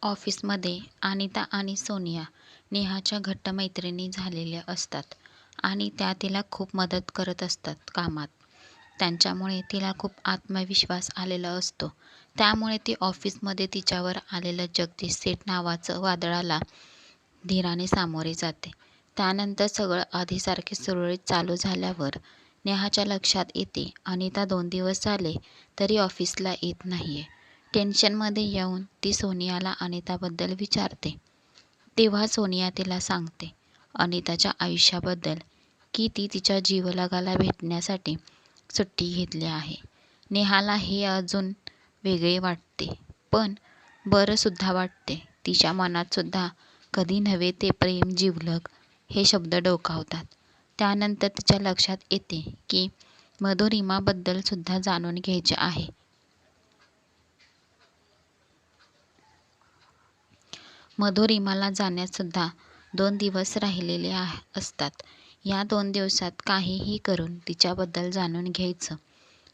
ऑफिसमध्ये अनिता आणि सोनिया नेहाच्या घट्ट मैत्रिणी झालेल्या असतात आणि त्या तिला खूप मदत करत असतात कामात. त्यांच्यामुळे तिला खूप आत्मविश्वास आलेला असतो. त्यामुळे ती ऑफिसमध्ये तिच्यावर आलेलं जगदीश सेठ नावाचं वादळाला धीराने सामोरे जाते. त्यानंतर सगळं आधीसारखे सुरळीत चालू झाल्यावर नेहाच्या लक्षात येते अनिता 2 दिवस झाले तरी ऑफिसला येत नाहीये. टेन्शनमध्ये येऊन ती सोनियाला अनिताबद्दल विचारते. तेव्हा सोनिया तिला सांगते अनिताच्या आयुष्याबद्दल की ती तिच्या जीवलगाला भेटण्यासाठी सुट्टी घेतली आहे. नेहाला हे अजून वेगळे वाटते, पण बरंसुद्धा वाटते. तिच्या मनातसुद्धा कधी नव्हे ते प्रेम जिवलग हे शब्द डोकावतात. त्यानंतर तिच्या लक्षात येते की मधुरिमाबद्दल सुद्धा जाणून घ्यायचे आहे. मधुरिमाला जाण्यासुद्धा 2 दिवस राहिलेले असतात. या 2 दिवसात काहीही करून तिच्याबद्दल जाणून घ्यायचं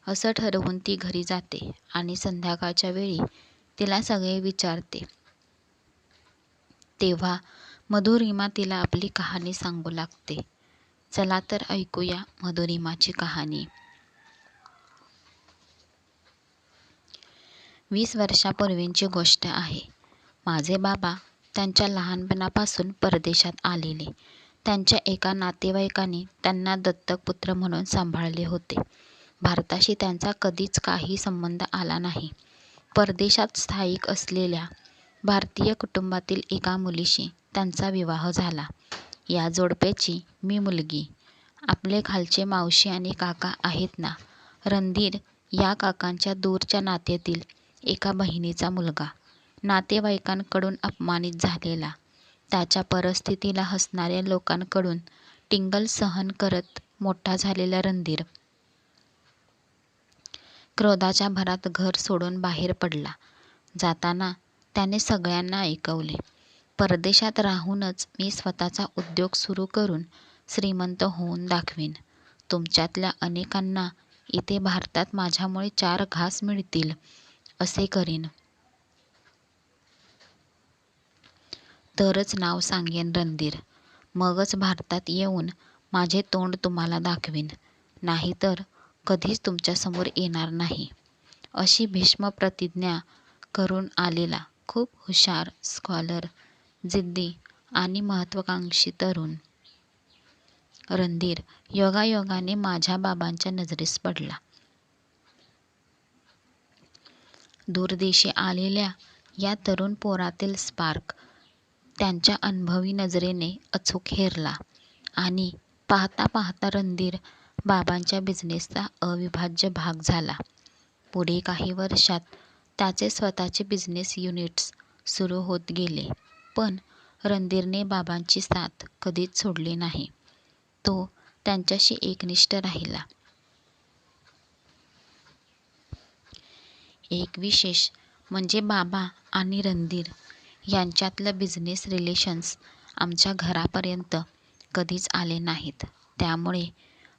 असं ठरवून ती घरी जाते आणि संध्याकाळच्या वेळी तिला सगळे विचारते. तेव्हा मधुरिमा तिला आपली कहाणी सांगू लागते. चला तर ऐकूया मधुरिमाची कहाणी. 20 वर्षापूर्वीची गोष्ट आहे. माझे बाबा त्यांच्या लहानपणापासून परदेशात आलेले. त्यांच्या एका नातेवाईकाने त्यांना दत्तक पुत्र म्हणून सांभाळले होते. भारताशी त्यांचा कधीच काही संबंध आला नाही. परदेशात स्थायिक असलेल्या भारतीय कुटुंबातील एका मुलीशी त्यांचा विवाह झाला. या जोडप्याची मी मुलगी. आपले खालचे मावशी आणि काका आहेत ना, रणधीर या काकांच्या दूरच्या नात्यातील एका बहिणीचा मुलगा. नातेवाईकांकडून अपमानित झालेला, त्याच्या परिस्थितीला हसणाऱ्या लोकांकडून टिंगल सहन करत मोठा झालेला रणधीर क्रोधाच्या भरात घर सोडून बाहेर पडला. जाताना त्याने सगळ्यांना ऐकवले, परदेशात राहूनच मी स्वतःचा उद्योग सुरू करून श्रीमंत होऊन दाखवीन. तुमच्यातल्या अनेकांना इथे भारतात माझ्यामुळे 4 घास मिळतील असे करीन. तरच नाव सांगेन रणधीर. मगच भारतात येऊन माझे तोंड तुम्हाला दाखवीन. नाहीतर कधीच तुमच्यासमोर येणार नाही. अशी भीष्म प्रतिज्ञा करून आलेला खूप हुशार, स्कॉलर, जिद्दी आणि महत्त्वाकांक्षी तरुण रणधीर योगायोगाने माझ्या बाबांच्या नजरेस पडला. दूरदेशी आलेल्या या तरुण पोरातील स्पार्क त्यांच्या अनुभवी नजरेने अचूक हेरला आणि पाहता पाहता रणधीर बाबांच्या बिझनेसचा अविभाज्य भाग झाला. पुढे काही वर्षात त्याचे स्वतःचे बिझनेस युनिट्स सुरू होत गेले. पण रणधीरने बाबांची साथ कधीच सोडली नाही. तो त्यांच्याशी एकनिष्ठ राहिला. एक विशेष म्हणजे बाबा आणि रणधीर यांच्यातलं बिझनेस रिलेशन्स आमच्या घरापर्यंत कधीच आले नाहीत. त्यामुळे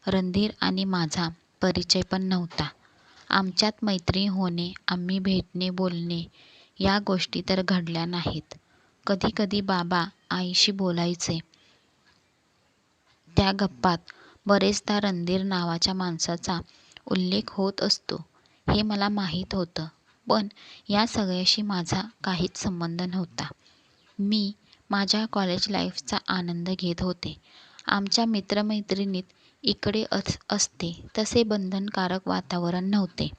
रणधीर आणि माझा परिचय पण नव्हता. आमच्यात मैत्री होणे, आम्ही भेटणे, बोलणे या गोष्टी तर घडल्या नाहीत. कधी कधी बाबा आईशी बोलायचे. त्या गप्पात बरेचदा रणधीर नावाच्या माणसाचा उल्लेख होत असतो हे मला माहीत होतं. पण या सगळ्याशी माझा काहीच संबंध नव्हता. मी माझ्या कॉलेज लाईफचा आनंद घेत होते. आमच्या मित्रमैत्रिणीत इकडे असते तसे बंधनकारक वातावरण नव्हते.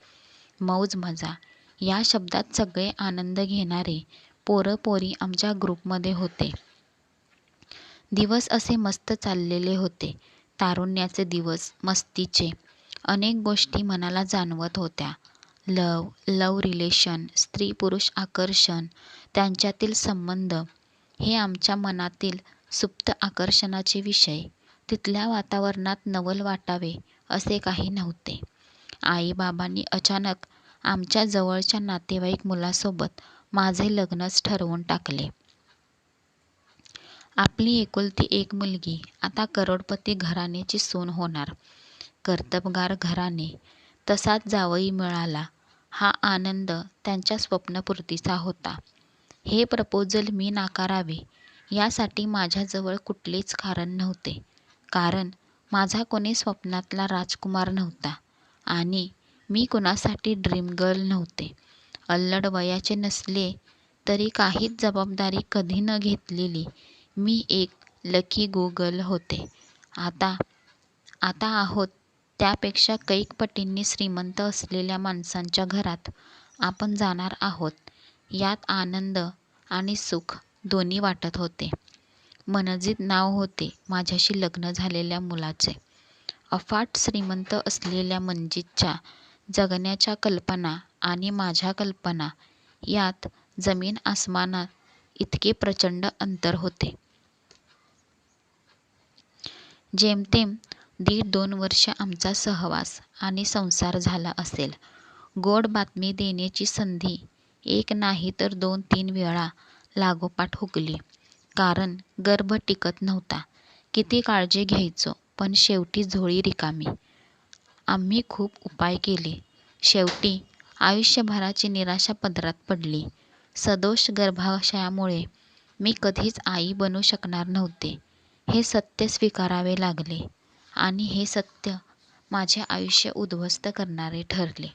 मौज मजा या शब्दात सगळे आनंद घेणारे पोरं-पोरी आमच्या ग्रुपमध्ये होते. दिवस असे मस्त चाललेले होते. तारुण्याचे दिवस, मस्तीचे. अनेक गोष्टी मनाला जाणवत होत्या. लव्ह रिलेशन, स्त्री-पुरुष आकर्षण, त्यांच्यातील संबंध हे आमच्या मनातील सुप्त आकर्षणाचे विषय. तिथल्या वातावरणात नवल वाटावे असे काही नव्हते. आई-बाबांनी अचानक आमच्या जवळच्या नातेवाईक मुलासोबत माझे लग्नच ठरवून टाकले. आपली एकुलती एक मुलगी आता करोडपती घराण्याची सून होणार. कर्तबगार घराणे, तसाच जावई मिळाला हा आनंद त्यांच्या स्वप्नपूर्तीचा होता. हे प्रपोजल मी नाकारावे यासाठी माझ्याजवळ कुठलेच कारण नव्हते. कारण माझा कोणी स्वप्नातला राजकुमार नव्हता आणि मी कुणासाठी ड्रीम गर्ल नव्हते. अल्लड वयाचे नसले तरी काहीच जबाबदारी कधी न घेतलेली मी एक लकी गर्ल होते. आता आता आहोत त्यापेक्षा कैक पटींनी श्रीमंत असलेल्या माणसांच्या घरात आपण जाणार आहोत यात आनंद आणि सुख दोन्ही वाटत होते. मनजित नाव होते माझ्याशी लग्न झालेल्या मुलाचे. अफाट श्रीमंत असलेल्या मनजितच्या जगण्याच्या कल्पना आणि माझ्या कल्पना यात जमीन आसमानात इतके प्रचंड अंतर होते. जेमतेम 1.5-2 वर्ष आमचा सहवास आणि संसार झाला असेल. गोड बातमी देण्याची संधी एक नाही तर 2-3 वेळा लागोपाठ हुकली. कारण गर्भ टिकत नव्हता. किती काळजी घ्यायचो पण शेवटी झोळी रिकामी. आम्ही खूप उपाय केले. शेवटी आयुष्यभराची निराशा पदरात पडली. सदोष गर्भाशयामुळे मी कधीच आई बनू शकणार नव्हते हे सत्य स्वीकारावे लागले आणि हे सत्य माझे आयुष्य उद्ध्वस्त करणारे ठरले.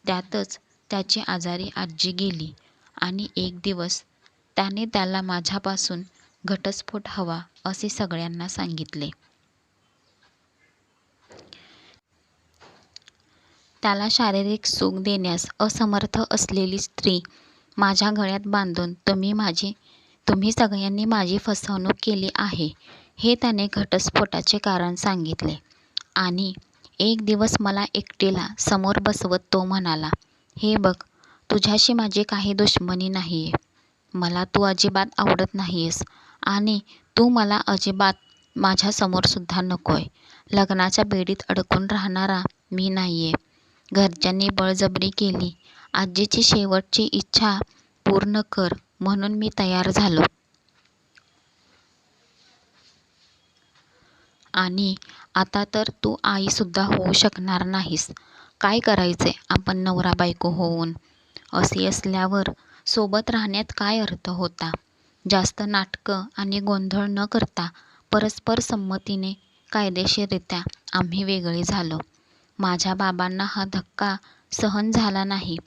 त्यातच त्याची आजारी आजी गेली आणि एक दिवस त्याने त्याला माझ्यापासून घटस्फोट हवा असे सगळ्यांना सांगितले. त्याला शारीरिक सुख देण्यास असमर्थ असलेली स्त्री माझ्या गळ्यात बांधून तुम्ही सगळ्यांनी माझी फसवणूक केली आहे हे त्याने घटस्फोटाचे कारण सांगितले. आणि एक दिवस मला एकटीला समोर बसवत तो म्हणाला, हे बघ, तुझ्याशी माझी काही दुश्मनी नाहीये. मला तू अजिबात आवडत नाहीयेस आणि तू मला अजिबात माझ्यासमोरसुद्धा नकोय. लग्नाच्या बेडीत अडकून राहणारा मी नाहीये. घरच्यांनी बळजबरी केली. आजीची शेवटची इच्छा पूर्ण कर म्हणून मी तयार झालो. आणि आता तर तू आईसुद्धा होऊ शकणार नाहीस. काय करायचे आपण नवरा बायको होऊन? असे असल्यावर सोबत राहण्यात काय अर्थ होता? जास्त नाटकं आणि गोंधळ न करता परस्पर संमतीने कायदेशीररित्या आम्ही वेगळे झालो. माझ्या बाबांना हा धक्का सहन झाला नाही.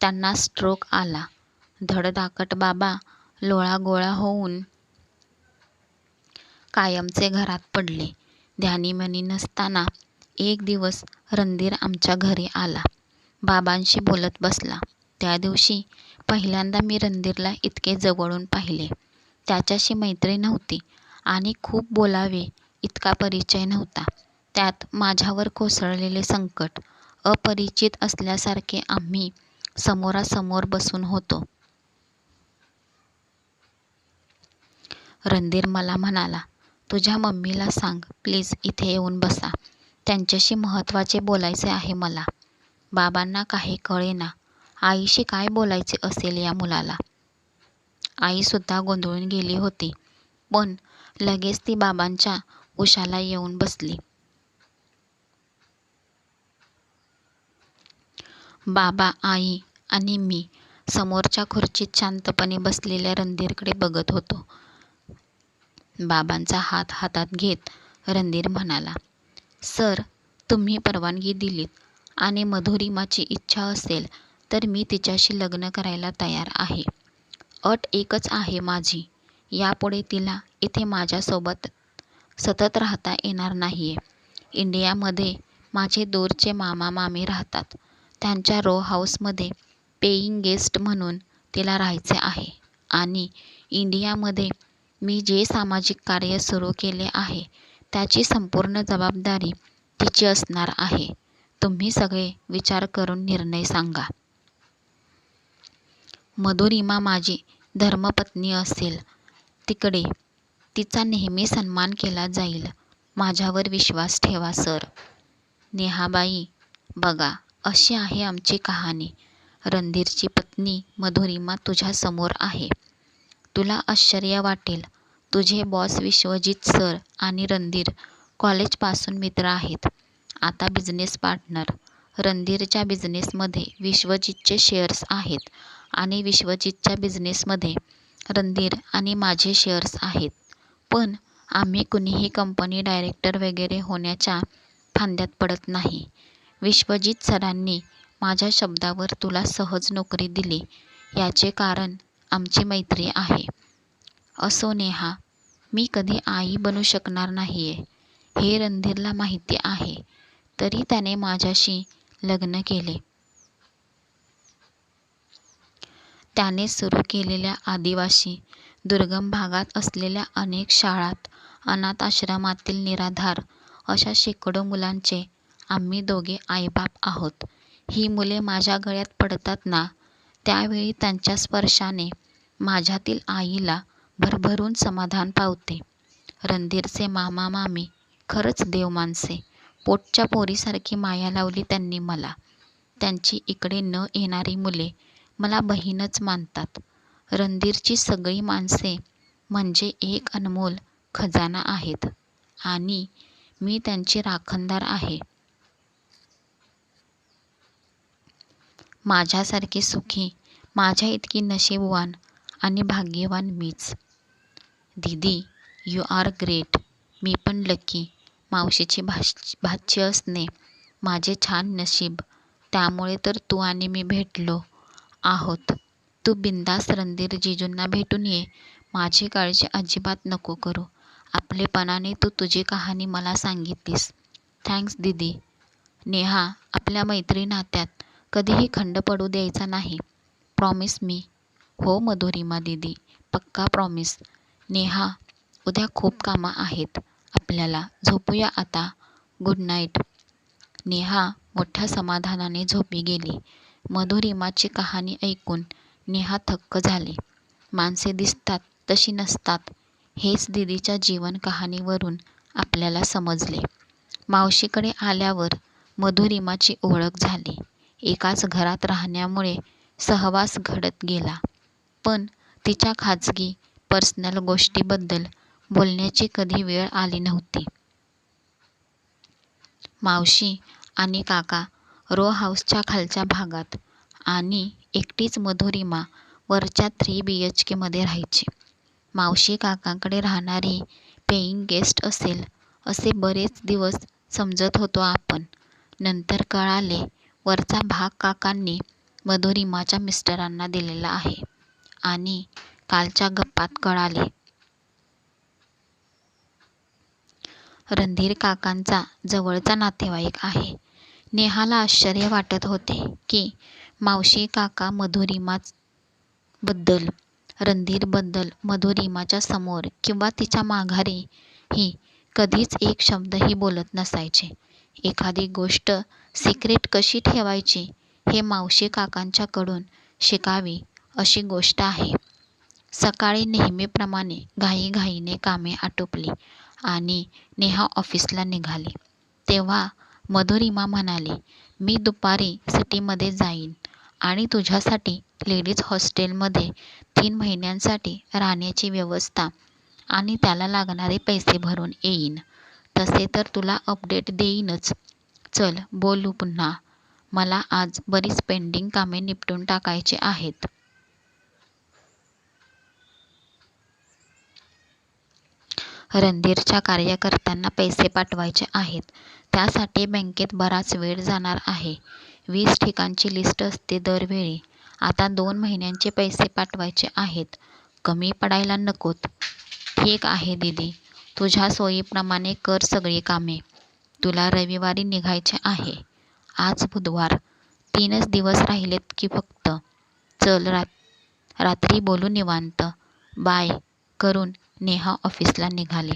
त्यांना स्ट्रोक आला. धडधाकट बाबा लोळागोळा होऊन कायमचे घरात पडले. ध्यानीमनी नसताना एक दिवस रणधीर आमच्या घरी आला. बाबांशी बोलत बसला. त्या दिवशी पहिल्यांदा मी रणधीरला इतके जवळून पाहिले. त्याच्याशी मैत्री नव्हती आणि खूप बोलावे इतका परिचय नव्हता. त्यात माझ्यावर कोसळलेले संकट. अपरिचित असल्यासारखे आम्ही समोरासमोर बसून होतो. रणधीर मला म्हणाला, तुझ्या मम्मीला सांग प्लीज इथे येऊन बसा. त्यांच्याशी महत्त्वाचे बोलायचे आहे मला. बाबांना काही कळेना. आईशी काय बोलायचे असेल या मुलाला. आईसुद्धा गोंधळून गेली होती. पण लगेच ती बाबांच्या उशाला येऊन बसली. बाबा, आई आणि मी समोरच्या खुर्चीत शांतपणे बसलेल्या रणधीरकडे बघत होतो. बाबांचा हात हातात घेत रणधीर म्हणाला, सर, तुम्ही परवानगी दिलीत आणि मधुरिमाची इच्छा असेल तर मी तिच्याशी लग्न करायला तयार आहे. अट एकच आहे माझी, यापुढे तिला इथे माझ्यासोबत सतत राहता येणार नाहीये. इंडियामध्ये माझे दूरचे मामा मामी राहतात. त्यांच्या रो हाऊसमध्ये पेईंग गेस्ट म्हणून तिला राहायचे आहे आणि इंडियामध्ये मी जे सामाजिक कार्य सुरू केले आहे त्याची संपूर्ण जबाबदारी तिची असणार आहे. तुम्ही सगळे विचार करून निर्णय सांगा. मधुरिमा माझी धर्मपत्नी असेल तिकडे तिचा नेहमी सन्मान केला जाईल. माझ्यावर विश्वास ठेवा सर. नेहाबाई, बघा, अशी आहे आमची कहाणी. रणधीरची पत्नी मधुरिमा तुझ्या समोर आहे. तुला आश्चर्य वाटेल, तुझे बॉस विश्वजित सर आणि रणधीर कॉलेजपासून मित्र आहेत. आता बिझनेस पार्टनर. रणधीरच्या बिझनेसमध्ये विश्वजितचे शेअर्स आहेत आणि विश्वजितच्या बिझनेसमध्ये रणधीर आणि माझे शेअर्स आहेत. पण आम्ही कुणीही कंपनी डायरेक्टर वगैरे होण्याच्या फांद्यात पडत नाही. विश्वजित सरांनी माझ्या शब्दावर तुला सहज नोकरी दिली याचे कारण आमची मैत्री आहे. असो नेहा, मी कधी आई बनू शकणार नाहीये हे रणधीरला माहिती आहे. तरी त्याने माझ्याशी लग्न केले. त्याने सुरू केलेल्या आदिवासी दुर्गम भागात असलेल्या अनेक शाळात, अनाथ आश्रमातील निराधार अशा शेकडो मुलांचे आम्ही दोघे आईबाप आहोत. ही मुले माझ्या गळ्यात पडतात ना, त्यावेळी त्यांच्या स्पर्शाने माझ्यातील आईला भरभरून समाधान पावते. रणधीरचे मामा मामी खरंच देव माणसे. पोटच्या पोरीसारखी माया लावली त्यांनी मला. त्यांची इकडे न येणारी मुले मला बहीणच मानतात. रणधीरची सगळी माणसे म्हणजे एक अनमोल खजाना आहेत आणि मी त्यांची राखणदार आहे. माझ्यासारखी सुखी, माझ्या इतकी नशीबवान आणि भाग्यवान मीच. दीदी, यू आर ग्रेट. मी पण लकी. मावशीची भाची असणे माझे छान नशीब. त्यामुळे तर तू आणि मी भेटलो आहोत. तू बिंदास रणधीर जीजूंना भेटून ये. माझी काळजी अजिबात नको करू. आपलेपणाने तू तुझी कहाणी मला सांगितलीस. थँक्स दीदी. नेहा, आपल्या मैत्री नात्यात कधीही खंड पडू द्यायचा नाही. Promise me. हो मधुरिमा दीदी, पक्का प्रॉमिस. नेहा, उद्या खूप कामं आहेत आपल्याला. झोपूया आता. Good night. नेहा मोठ्या समाधानाने झोपी गेली. मधुरिमाची कहाणी ऐकून नेहा थक्क झाली. माणसे दिसतात तशी नसतात हेच दीदीच्या जीवन कहाणीवरून आपल्याला समजले. मावशीकडे आल्यावर मधुरिमाची ओळख झाली. एकाच घरात राहण्यामुळे सहवास घडत गेला. पण तिच्या खाजगी पर्सनल गोष्टीबद्दल बोलण्याची कधी वेळ आली नव्हती. मावशी आणि काका रो हाऊसच्या खालच्या भागात आणि एकटीच मधुरिमा वरच्या 3 BHK मध्ये राहायची. मावशी काकांकडे राहणारी पेईंग गेस्ट असेल असे बरेच दिवस समजत होतो आपण. नंतर कळाले वरचा भाग काकांनी मधुरिमाच्या मिस्टरांना दिलेला आहे आणि कालच्या गप्पात कळाले रणधीर काकांचा जवळचा नातेवाईक आहे. नेहाला आश्चर्य वाटत होते की मावशी काका रणधीरबद्दल मधुरिमाच्या समोर किंवा तिच्या माघारी ही कधीच एक शब्दही बोलत नसायचे. एखादी गोष्ट सिक्रेट कशी ठेवायची हे मावशी काकांच्याकडून शिकावी अशी गोष्ट आहे. सकाळी नेहमीप्रमाणे घाईघाईने कामे आटोपली आणि नेहा ऑफिसला निघाली. तेव्हा मधुरिमा म्हणाली, मी दुपारी सिटीमध्ये जाईन आणि तुझ्यासाठी लेडीज हॉस्टेलमध्ये 3 महिन्यांसाठी राहण्याची व्यवस्था आणि त्याला लागणारे पैसे भरून येईन. तसे तर तुला अपडेट देईनच. चल बोलू पुन्हा. मला आज बरीच पेंडिंग कामे निपटून टाकायची आहेत. रणधीरच्या कार्यकर्त्यांना पैसे पाठवायचे आहेत. त्यासाठी बँकेत बराच वेळ जाणार आहे. 20 ठिकाणची लिस्ट असते दरवेळी. आता 2 महिन्यांचे पैसे पाठवायचे आहेत. कमी पडायला नकोत. ठीक आहे दीदी, तुझ्या सोयीप्रमाणे कर सगळी कामे. तुला रविवारी निघायचे आहे. आज बुधवार. 3च दिवस राहिलेत की फक्त. चल रात्री बोलू निवांत. बाय करून नेहा ऑफिसला निघाली.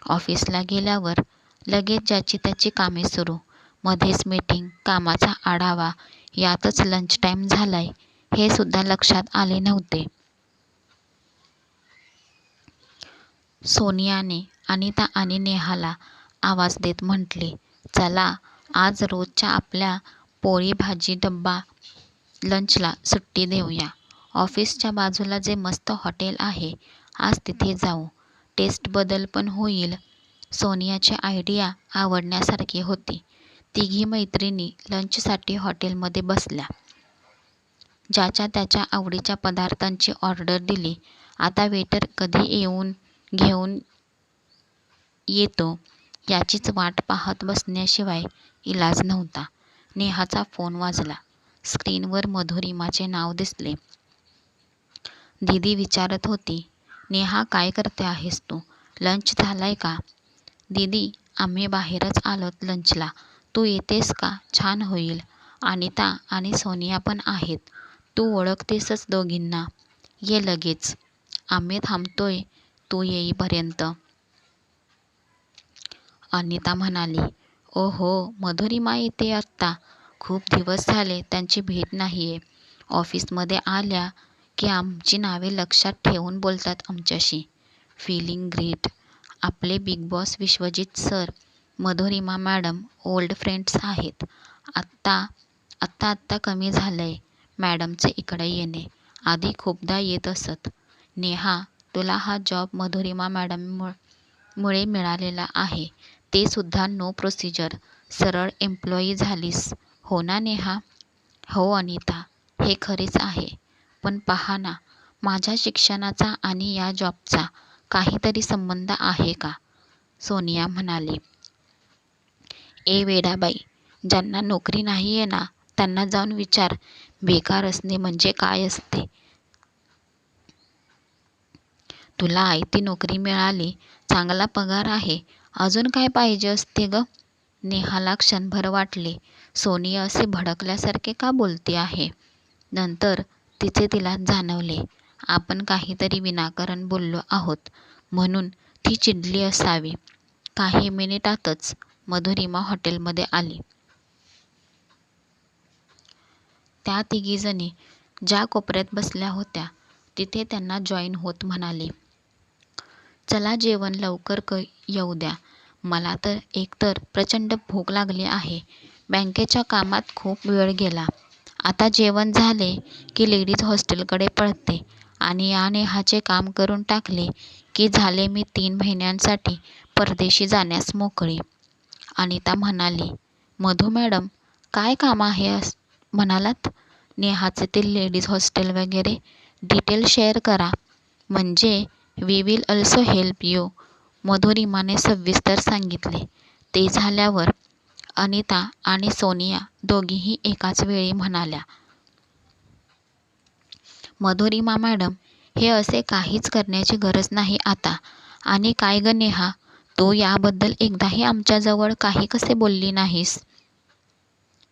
ऑफिसला गेल्यावर लगेच ज्याची त्याची कामे सुरू. मध्येच मीटिंग, कामाचा आढावा, यातच लंच टाईम झालाय हे सुद्धा लक्षात आले नव्हते. सोनियाने अनिता आणि नेहाला आवाज देत म्हटले, चला आज रोजच्या आपल्या पोळी भाजी डब्बा लंचला सुट्टी देऊया. ऑफिसच्या बाजूला जे मस्त हॉटेल आहे आज तिथे जाऊ. टेस्ट बदल पण होईल. सोनियाची आयडिया आवडण्यासारखी होती. तिघी मैत्रिणी लंचसाठी हॉटेलमध्ये बसल्या. ज्याच्या त्याच्या आवडीच्या पदार्थांची ऑर्डर दिली. आता वेटर कधी येऊन घेऊन येतो याचीच वाट पाहत बसण्याशिवाय इलाज नव्हता. नेहाचा फोन वाजला. स्क्रीनवर मधुरिमाचे नाव दिसले. दीदी विचारत होती, नेहा काय करते आहेस तू? लंच झालाय का? दीदी आम्ही बाहेरच आलोत लंचला. तू येतेस का? छान होईल. अनिता आणि सोनिया पण आहेत. तू ओळखतेसच दोघींना. ये लगेच. आम्ही थांबतोय तू येईपर्यंत. अनिता म्हणाली. ओहो, मधुरिमा येते आत्ता. खूप दिवस झाले त्यांची भेट नाहीये. ऑफिसमध्ये आल्या की आमची नावे लक्षात ठेवून बोलतात आमच्याशी. Feeling great. आपले बिग बॉस विश्वजित सर, मधुरिमा मॅडम ओल्ड फ्रेंड्स आहेत. आत्ता कमी झालंय मॅडमचे इकडे येणे. आधी खूपदा येत असत. नेहा, तुला हा जॉब मधुरिमा मॅडममुळे मिळालेला आहे. ते सुद्धा नो प्रोसिजर. सरळ एम्प्लॉई झालीस. हो ना नेहा? हो अनिता, हे खरेच आहे. पण पहा ना, माझ्या शिक्षणाचा आणि या जॉबचा काहीतरी संबंध आहे का? सोनिया म्हणाली. ए वेडाबाई, ज्यांना नोकरी नाहीये ना त्यांना जाऊन विचार बेकार असणे म्हणजे काय असते. तुला आयती नोकरी मिळाली, चांगला पगार आहे. अजून काय पाहिजे असते ग? नेहाला क्षणभर वाटले, सोनिया असे भडकल्यासारखे का बोलते आहे. नंतर तिला जाणवले, आपण काहीतरी विनाकारण बोललो आहोत म्हणून ती चिडली असावी. काही मिनिटातच मधुरिमा हॉटेलमध्ये आली. त्या तिघीजणी ज्या कोपऱ्यात बसल्या होत्या तिथे त्यांना जॉईन होत म्हणाले, चला जेवण लवकर येऊ द्या. मला तर एकतर प्रचंड भूक लागली आहे. बँकेच्या कामात खूप वेळ गेला. आता जेवण झाले की लेडीज हॉस्टेलकडे पळते आणि या नेहाचे काम करून टाकले की झाले मी 3 महिन्यांसाठी परदेशी जाण्यास मोकळी. अनिता म्हणाली. मधू मॅडम, काय काम आहे म्हणालात? नेहाचे ते लेडीज हॉस्टेल वगैरे डिटेल शेअर करा, म्हणजे we will also help you. मधुरिमाने सविस्तर सांगितले. ते झाल्यावर अनिता आणि सोनिया दोघीही एकाच वेळी म्हणाल्या, मधुरिमा मॅडम, हे असे काहीच करण्याची गरज नाही आता. आणि काय ग नेहा, तू याबद्दल एकदाही आमच्याजवळ काही कसे बोलली नाहीस?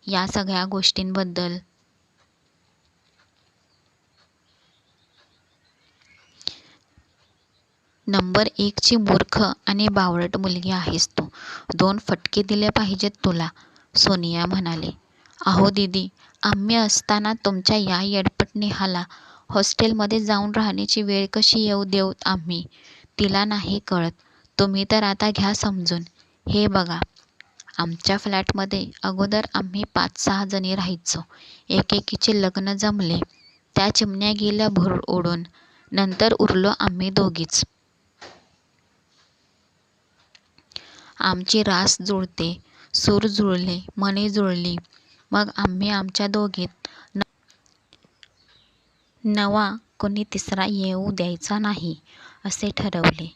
या सगळ्या गोष्टींबद्दल नंबर 1 ची मूर्ख आणि बावळट मुलगी आहेस तू. 2 फटके दिले पाहिजेत तुला. सोनिया म्हणाले. अहो दीदी, आम्ही असताना तुमच्या या येडपट नेहाला हॉस्टेलमध्ये जाऊन राहण्याची वेळ कशी येऊ देऊ आम्ही? तिला नाही कळत. तुम्ही तर आता घ्या समजून. हे बघा, आमच्या फ्लॅटमध्ये अगोदर आम्ही 5-6 जणी राहायचो. एकेकीचे लग्न जमले, त्या चिमण्या गेल्या भूर उडून. नंतर उरलो आम्ही दोघीच. आमची रास जुळते, सूर जुळले, मने जुळली. मग आम्ही आमच्या दोघीत नवा कोणी तिसरा येऊ द्यायचा नाही असे ठरवले.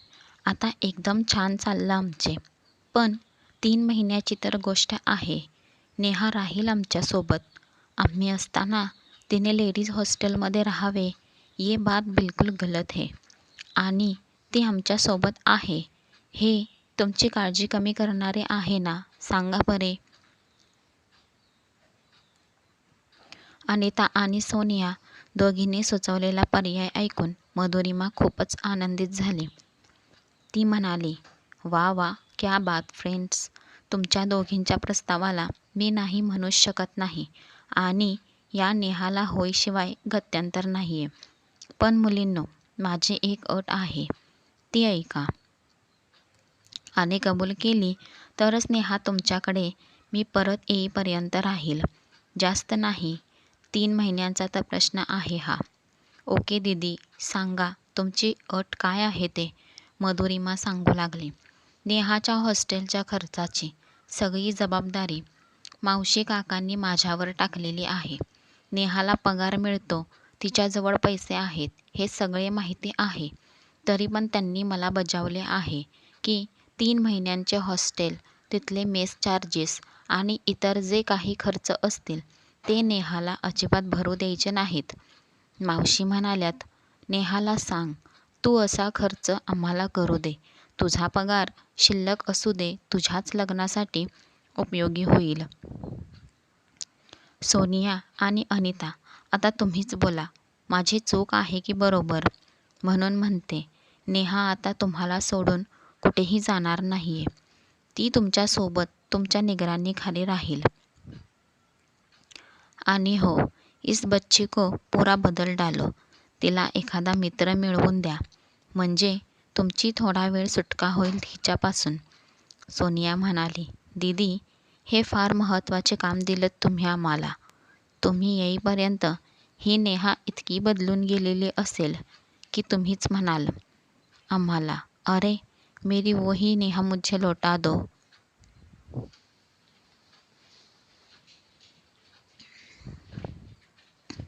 आता एकदम छान चाललं आमचे. पण 3 महिन्याची तर गोष्ट आहे. नेहा राहील आमच्यासोबत. आम्ही असताना तिने लेडीज हॉस्टेलमध्ये राहावे ये बात बिलकुल गलत है. आणि ती आमच्यासोबत आहे हे तुमची काळजी कमी करणारे आहे ना? सांगा बरे. अनिता आणि सोनिया दोघींनी सुचवलेला पर्याय ऐकून मधुरिमा खूपच आनंदित झाली. ती म्हणाली, वा वा, क्या बात फ्रेंड्स. तुमच्या दोघींच्या प्रस्तावाला मी नाही म्हणूच शकत नाही. आणि या नेहाला होयशिवाय गत्यंतर नाहीये. पण मुलींनो, माझी एक अट आहे, ती ऐका. आणि कबूल केली तरच नेहा तुमच्याकडे मी परत येईपर्यंत राहील. जास्त नाही. 3 महिन्यांचा तर प्रश्न आहे हा. ओके दीदी, सांगा तुमची अट काय आहे ते. मधुरिमा सांगू लागली. नेहाच्या हॉस्टेलच्या खर्चाची सगळी जबाबदारी मावशी काकांनी माझ्यावर टाकलेली आहे. नेहाला पगार मिळतो, तिच्याजवळ पैसे आहेत, हे सगळे माहिती आहे. तरी पण त्यांनी मला बजावले आहे की 3 महिन्यांचे हॉस्टेल, तिथले मेस चार्जेस आणि इतर जे काही खर्च असतील ते नेहाला अजिबात भरू द्यायचे नाहीत. मावशी म्हणाल्यात, नेहाला सांग, तू असा खर्च आम्हाला करू दे. तुझा पगार शिल्लक असू दे, तुझ्याच लग्नासाठी उपयोगी होईल. सोनिया आणि अनिता, आता तुम्हीच बोला. माझी चूक आहे की बरोबर? म्हणून म्हणते, नेहा आता तुम्हाला सोडून कुठेही जाणार नाहीये. ती तुमच्यासोबत तुमच्या निगरानीखाली राहील. आणि हो, इस बच्ची को पूरा बदल डालो. तिला एखादा मित्र मिळवून द्या, म्हणजे तुमची थोडा वेळ सुटका होईल हिच्यापासून. सोनिया म्हणाली, दीदी, हे फार महत्त्वाचे काम दिलंत तुम्ही आम्हाला. तुम्ही येईपर्यंत ही नेहा इतकी बदलून गेलेली असेल की तुम्हीच म्हणाल आम्हाला, अरे मेरी वही नेहा मुझे लौटा दो.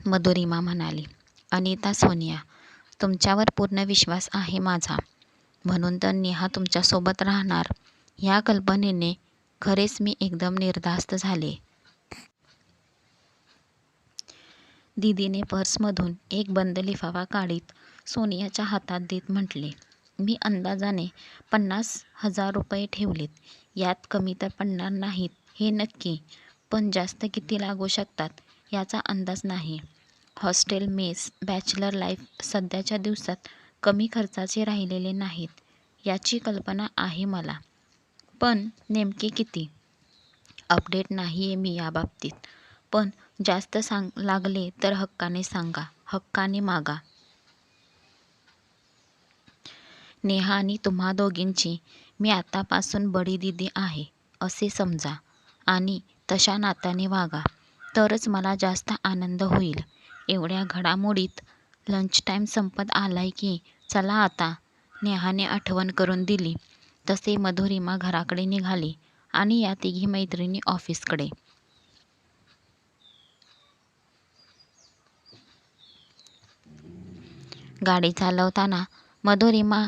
मधुरिमा म्हणाली, अनिता, सोनिया, तुमच्यावर पूर्ण विश्वास आहे माझा, म्हणून तर नेहा तुमच्यासोबत राहणार ह्या कल्पनेने खरेच मी एकदम निर्धास्त झाले. दीदीने पर्समधून एक बंद लिफाफा काढीत सोनियाच्या हातात देत म्हटले, मी अंदाजाने 50,000 रुपये ठेवलेत. यात कमी तर पडणार नाहीत हे नक्की, पण जास्त किती लागू शकतात याचा अंदाज नाही. हॉस्टेल, मेस, बॅचलर लाईफ सध्याच्या दिवसात कमी खर्चाचे राहिलेले नाहीत याची कल्पना आहे मला, पण नेमके किती अपडेट नाही आहे मी याबाबतीत. पण जास्त लागले तर हक्काने सांगा, हक्काने मागा. नेहा आणि तुम्हा दोघींची मी आतापासून बडी दीदी आहे असे समजा आणि तशा नात्याने वागा, तरच मला जास्त आनंद होईल. एवढ्या घडामोडीत लंच टाईम संपत आलाय की चला आता, नेहाने आठवण करून दिली तसे मधुरिमा घराकडे निघाली आणि या तिघी मैत्रिणी ऑफिसकडे. गाडी चालवताना मधुरिमा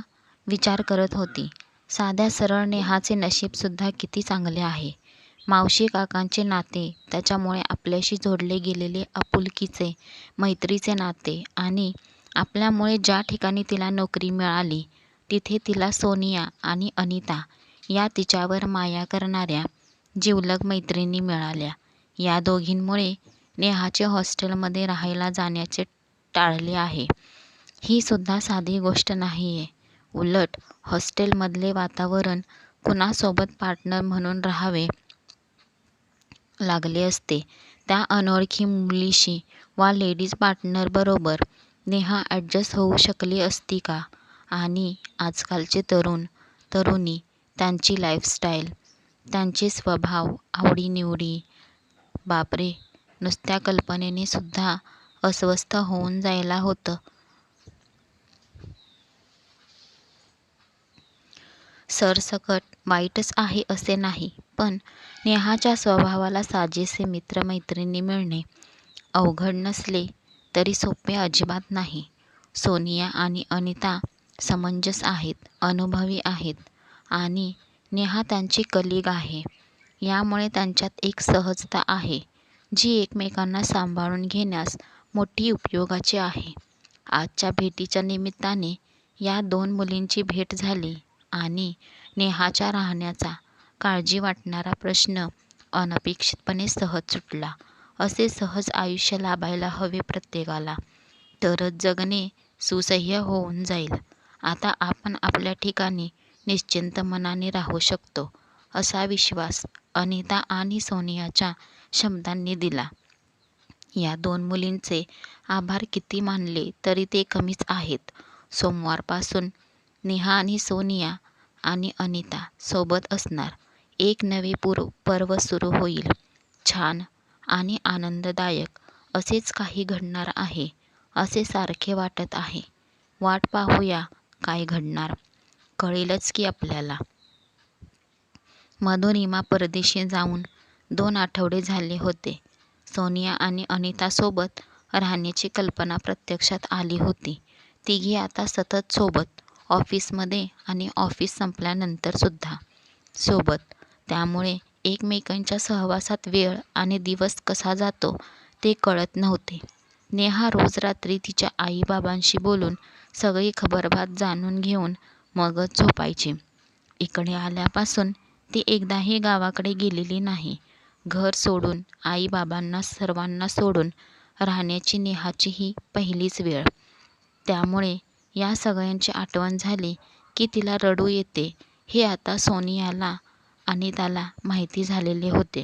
विचार करत होती, साध्या सरळ नेहाचे नशीबसुद्धा किती चांगले आहे. मावशी काकांचे नाते, त्याच्यामुळे आपल्याशी जोडले गेलेले आपुलकीचे, मैत्रीचे नाते आणि आपल्यामुळे ज्या ठिकाणी तिला नोकरी मिळाली तिथे तिला सोनिया आणि अनिता या तिच्यावर माया करणाऱ्या जिवलग मैत्रिणी मिळाल्या. या दोघींमुळे नेहाचे हॉस्टेलमध्ये राहायला जाण्याचे टाळले आहे. ही सुद्धा साधी गोष्ट नाही आहे. उलट हॉस्टेलमधले वातावरण कुणासोबत पार्टनर म्हणून राहावे लागले असते त्या अनोळखी मुलीशी वा लेडीज पार्टनरबरोबर नेहा ॲडजस्ट होऊ शकली असती का? आणि आजकालचे तरुण तरुणी, त्यांची लाईफस्टाईल, त्यांचे स्वभाव, आवडीनिवडी, बापरे, नुसत्या कल्पनेने सुद्धा अस्वस्थ होऊन जायला होतं. सरसकट वाईटच आहे असे नाही, पण नेहाच्या स्वभावाला साजेसे मित्रमैत्रिणी मिळणे अवघड नसले तरी सोपे अजिबात नाही. सोनिया आणि अनिता समंजस आहेत, अनुभवी आहेत आणि नेहा त्यांची कलीग आहे. यामुळे त्यांच्यात एक सहजता आहे जी एकमेकांना सांभाळून घेण्यास मोठी उपयोगाची आहे. आजच्या भेटीच्या निमित्ताने या 2 मुलींची भेट झाली आणि नेहाच्या राहण्याचा काळजी वाटणारा प्रश्न अनपेक्षितपणे सहज सुटला. असे सहज आयुष्य लाभायला हवे प्रत्येकाला, तरच जगणे सुसह्य होऊन जाईल. आता आपण आपल्या ठिकाणी निश्चिंत मनाने राहू शकतो असा विश्वास अनिता आणि सोनियाच्या शब्दांनी दिला. या 2 मुलींचे आभार किती मानले तरी ते कमीच आहेत. सोमवारपासून नेहा आणि सोनिया आणि अनिता सोबत असणार. एक नवे पर्व सुरू होईल. छान आणि आनंददायक असेच काही घडणार आहे असे सारखे वाटत आहे. वाट पाहूया काय घडणार, कळेलच की आपल्याला. मधुरिमा परदेशी जाऊन 2 आठवडे झाले होते. सोनिया आणि अनितासोबत राहण्याची कल्पना प्रत्यक्षात आली होती. तिघी आता सतत सोबत, ऑफिसमध्ये आणि ऑफिस संपल्यानंतरसुद्धा सोबत. त्यामुळे एकमेकांच्या सहवासात वेळ आणि दिवस कसा जातो ते कळत नव्हते. नेहा रोज रात्री तिच्या आईबाबांशी बोलून सगळी खबरबात जाणून घेऊन मगच झोपायची. इकडे आल्यापासून ती एकदाही गावाकडे गेलेली नाही. घर सोडून, आईबाबांना सर्वांना सोडून राहण्याची नेहाची ही पहिलीच वेळ. त्यामुळे या सगळ्यांची आठवण झाली की तिला रडू येते हे आता सोनियाला आणि त्याला माहिती झालेले होते.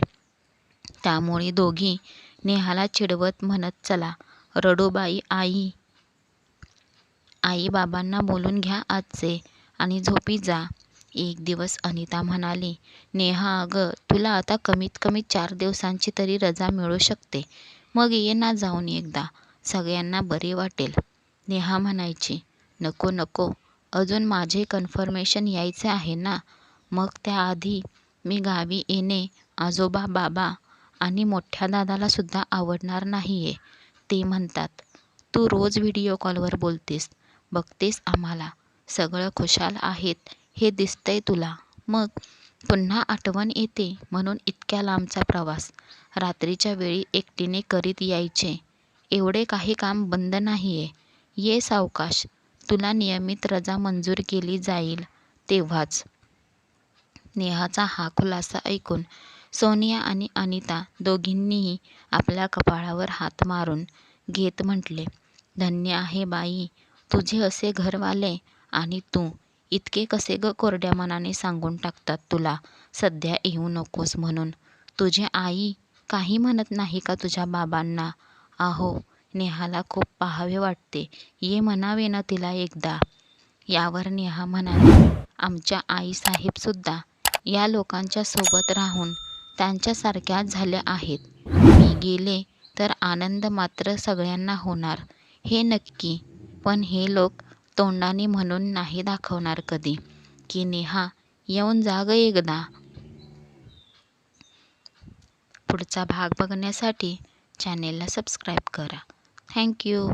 त्यामुळे दोघी नेहाला चिडवत म्हणत, चला रडूबाई, आई बाबांना बोलून घ्या आजचे आणि झोपी जा. एक दिवस अनिता म्हणाली, नेहा अगं, तुला आता कमीत कमी 4 दिवसांची तरी रजा मिळू शकते. मग ये ना जाऊन एकदा, सगळ्यांना बरे वाटेल. नेहा म्हणायची, नको नको, अजून माझे कन्फर्मेशन यायचे आहे ना. मग त्याआधी मी गावी येणे आजोबा, बाबा आणि मोठ्या दादाला सुद्धा आवडणार नाहीये. ते म्हणतात, तू रोज व्हिडिओ कॉलवर बोलतेस, बघतेस आम्हाला, सगळं खुशाल आहेत हे दिसतंय तुला. मग पुन्हा आठवण येते म्हणून इतक्या लांबचा प्रवास रात्रीच्या वेळी एकटीने करीत यायचे. एवढे काही काम बंद नाहीये. ये सावकाश, तुला नियमित रजा मंजूर केली जाईल तेव्हाच. नेहाचा हा खुलासा ऐकून सोनिया आणि अनिता दोघींनीही आपल्या कपाळावर हात मारून घेत म्हटले, धन्य आहे बाई तुझे असे घरवाले. आणि तू इतके कसे ग कोरड्या मनाने सांगून टाकतात तुला सध्या येऊ नकोस म्हणून. तुझी आई काही म्हणत नाही का तुझ्या बाबांना? अहो, नेहाला खूप पाहावे वाटते, ये म्हणावे ना तिला एकदा. यावर नेहा म्हणाली, आमच्या आईसाहेबसुद्धा या लोकांच्या सोबत राहून त्यांच्यासारख्याच झाल्या आहेत. मी गेले तर आनंद मात्र सगळ्यांना होणार हे नक्की. पण हे लोक तोंडाने म्हणून नाही दाखवणार कधी की नेहा येऊन जा ग एकदा. पुढचा भाग बघण्यासाठी चॅनेलला सबस्क्राईब करा. थँक्यू.